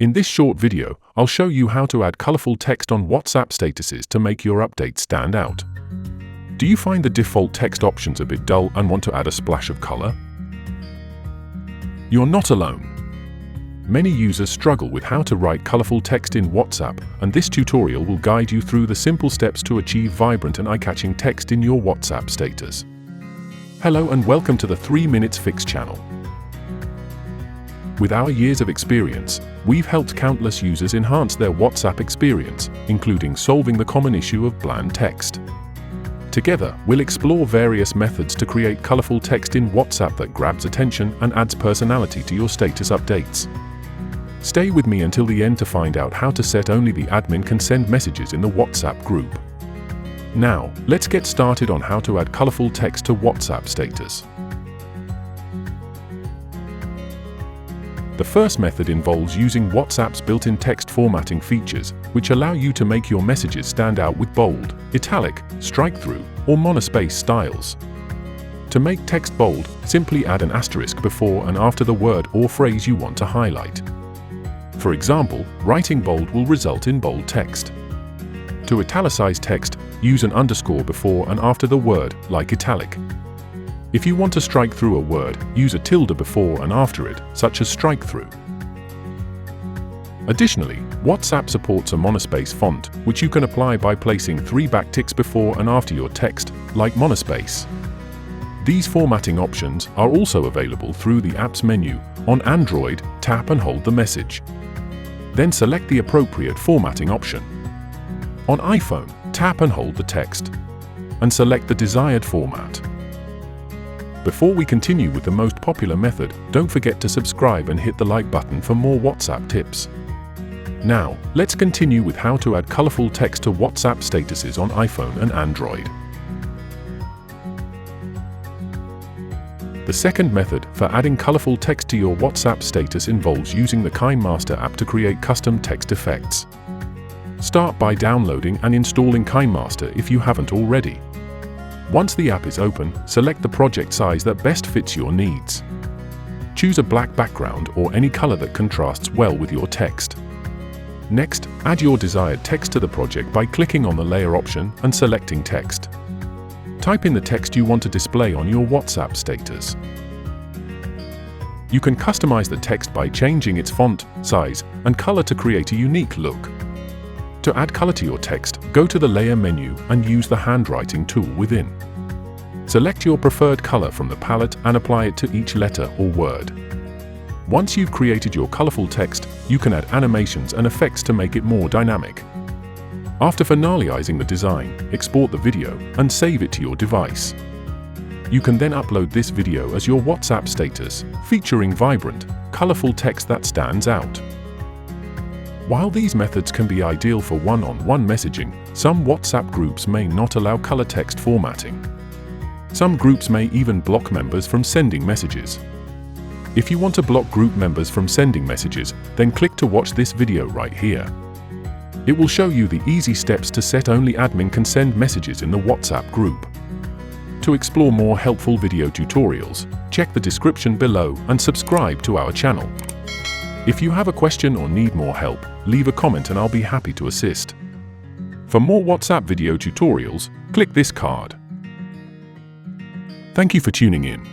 In this short video, I'll show you how to add colorful text on WhatsApp statuses to make your updates stand out. Do you find the default text options a bit dull and want to add a splash of color? You're not alone. Many users struggle with how to write colorful text in WhatsApp, and this tutorial will guide you through the simple steps to achieve vibrant and eye-catching text in your WhatsApp status. Hello and welcome to the 3 Minutes Fix channel. With our years of experience, we've helped countless users enhance their WhatsApp experience, including solving the common issue of bland text. Together, we'll explore various methods to create colorful text in WhatsApp that grabs attention and adds personality to your status updates. Stay with me until the end to find out how to set only the admin can send messages in the WhatsApp group. Now, let's get started on how to add colorful text to WhatsApp status. The first method involves using WhatsApp's built-in text formatting features, which allow you to make your messages stand out with bold, italic, strike-through, or monospace styles. To make text bold, simply add an asterisk before and after the word or phrase you want to highlight. For example, writing bold will result in bold text. To italicize text, use an underscore before and after the word, like italic. If you want to strike through a word, use a tilde before and after it, such as strike through. Additionally, WhatsApp supports a monospace font, which you can apply by placing 3 backticks before and after your text, like monospace. These formatting options are also available through the Apps menu. On Android, tap and hold the message. Then select the appropriate formatting option. On iPhone, tap and hold the text, and select the desired format. Before we continue with the most popular method, don't forget to subscribe and hit the like button for more WhatsApp tips. Now, let's continue with how to add colorful text to WhatsApp statuses on iPhone and Android. The second method for adding colorful text to your WhatsApp status involves using the KineMaster app to create custom text effects. Start by downloading and installing KineMaster if you haven't already. Once the app is open, select the project size that best fits your needs. Choose a black background or any color that contrasts well with your text. Next, add your desired text to the project by clicking on the layer option and selecting text. Type in the text you want to display on your WhatsApp status. You can customize the text by changing its font, size, and color to create a unique look. To add color to your text, go to the Layer menu and use the handwriting tool within. Select your preferred color from the palette and apply it to each letter or word. Once you've created your colorful text, you can add animations and effects to make it more dynamic. After finalizing the design, export the video and save it to your device. You can then upload this video as your WhatsApp status, featuring vibrant, colorful text that stands out. While these methods can be ideal for one-on-one messaging, some WhatsApp groups may not allow color text formatting. Some groups may even block members from sending messages. If you want to block group members from sending messages, then click to watch this video right here. It will show you the easy steps to set only admin can send messages in the WhatsApp group. To explore more helpful video tutorials, check the description below and subscribe to our channel. If you have a question or need more help, leave a comment and I'll be happy to assist. For more WhatsApp video tutorials, click this card. Thank you for tuning in.